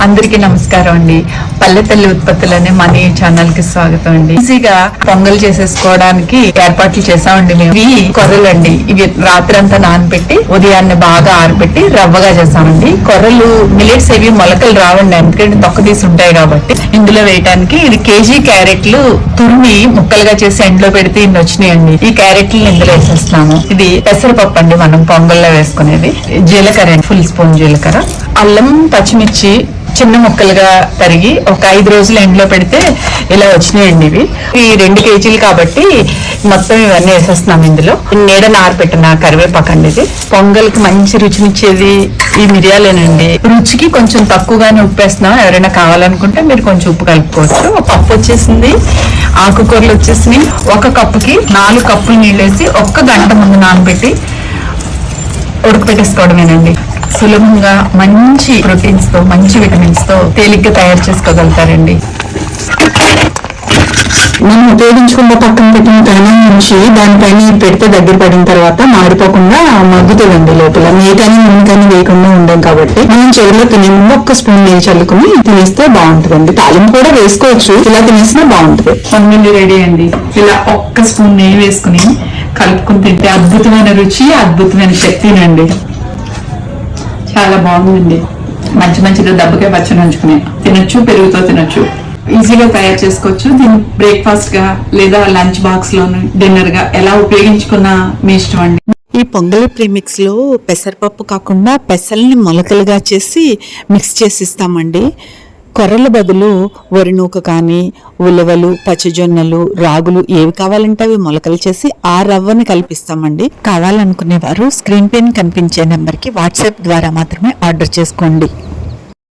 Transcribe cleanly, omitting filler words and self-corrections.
అందరికీ నమస్కారం అండి. పల్లెతల్లి ఉత్పత్తులనే మన ఛానల్ కి స్వాగతం అండి. ఈజీగా పొంగల్ చేసేసుకోవడానికి ఏర్పాట్లు చేసామండి మేము. ఇవి కొర్రలండి. ఇవి రాత్రంతా నానబెట్టి ఉదయాన్నే బాగా ఆరబెట్టి రవ్వగా చేసామండి. కొర్రలు మిలెట్స్ ఏవి మొలకలు రావండి, ఎందుకంటే తొక్క తీసి ఉంటాయి కాబట్టి. ఇందులో వేయడానికి ఇది కేజీ క్యారెట్లు తురిమి ముక్కలుగా చేసి ఎండలో పెడితే ఇన్ని వచ్చినాయండి. ఈ క్యారెట్లు ఇందులో వేసేస్తున్నాము. ఇది పెసరపప్పు అండి, మనం పొంగల్లో వేసుకునేది. జీలకర్ర, ఫుల్ స్పూన్ జీలకర్ర, అల్లం, పచ్చిమిర్చి చిన్న ముక్కలుగా తరిగి ఒక 5 రోజులు ఎండలో పెడితే ఇలా వచ్చినాయండి. ఇవి 2 కేజీలు కాబట్టి మొత్తం ఇవన్నీ వేసేస్తున్నాం. ఇందులో నీడన ఆరబెట్టిన కరివేపాకు అండి. ఇది పొంగల్కి మంచి రుచినిచ్చేది ఈ మిరియాలేనండి. రుచికి కొంచెం తక్కువగానే ఉప్పు వేస్తున్నాం. ఎవరైనా కావాలనుకుంటే మీరు కొంచెం ఉప్పు కలుపుకోవచ్చు. పప్పు వచ్చేసింది, ఆకుకూరలు వచ్చేసినాయి. 1 కప్పుకి 4 కప్పులు నీళ్ళు వేసి 1 గంట ముందు నానబెట్టి ఉడకపెట్టేసుకోవడమేనండి. సులభంగా మంచి ప్రోటీన్స్ తో, మంచి విటమిన్స్ తో తేలిగ్గా తయారు చేసుకోగలుగుతారండి. మనం ఉపయోగించుకున్న పక్కన పెట్టిన కణం నుంచి దానిపైన పెడితే దగ్గర పడిన తర్వాత మాడిపోకుండా మగ్గుతుందండి. లోపల నీటని ముందుకని వేయకుండా ఉండం కాబట్టి మనం చెవిలో తినే ముందు 1 స్పూన్ నెయ్యి చల్లుకుని తినేస్తే బాగుంటుందండి. తాలింపు కూడా వేసుకోవచ్చు, ఇలా తినేసినా బాగుంటుంది. పొంగల్ రెడీ అండి. ఇలా 1 స్పూన్ నెయ్యి వేసుకుని కలుపుకుని తింటే అద్భుతమైన రుచి, అద్భుతమైన శక్తినండి. చాలా బాగుందండి. మంచిగా దెబ్బకే పచ్చని ఉంచుకుని తినొచ్చు, పెరుగుతో తినొచ్చు. ఈజీగా తయారు చేసుకోవచ్చు. దీన్ని బ్రేక్ఫాస్ట్ గా లేదా లంచ్ బాక్స్ లోను, డిన్నర్ గా ఎలా ఉపయోగించుకున్నా మీ ఇష్టం అండి. ఈ పొంగల్ ప్రీమిక్స్ లో పెసరపప్పు కాకుండా పెసల్ని మొలకలుగా చేసి మిక్స్ చేసి ఇస్తామండి. కొర్రల బదులు వరి నూక కానీ, ఉలవలు, పచ్చిజొన్నలు, రాగులు ఏవి కావాలంటే అవి మొలకలు చేసి ఆ రవ్వని కల్పిస్తామండి. కావాలనుకునేవారు స్క్రీన్ పైన కనిపించే నెంబర్కి వాట్సాప్ ద్వారా మాత్రమే ఆర్డర్ చేసుకోండి.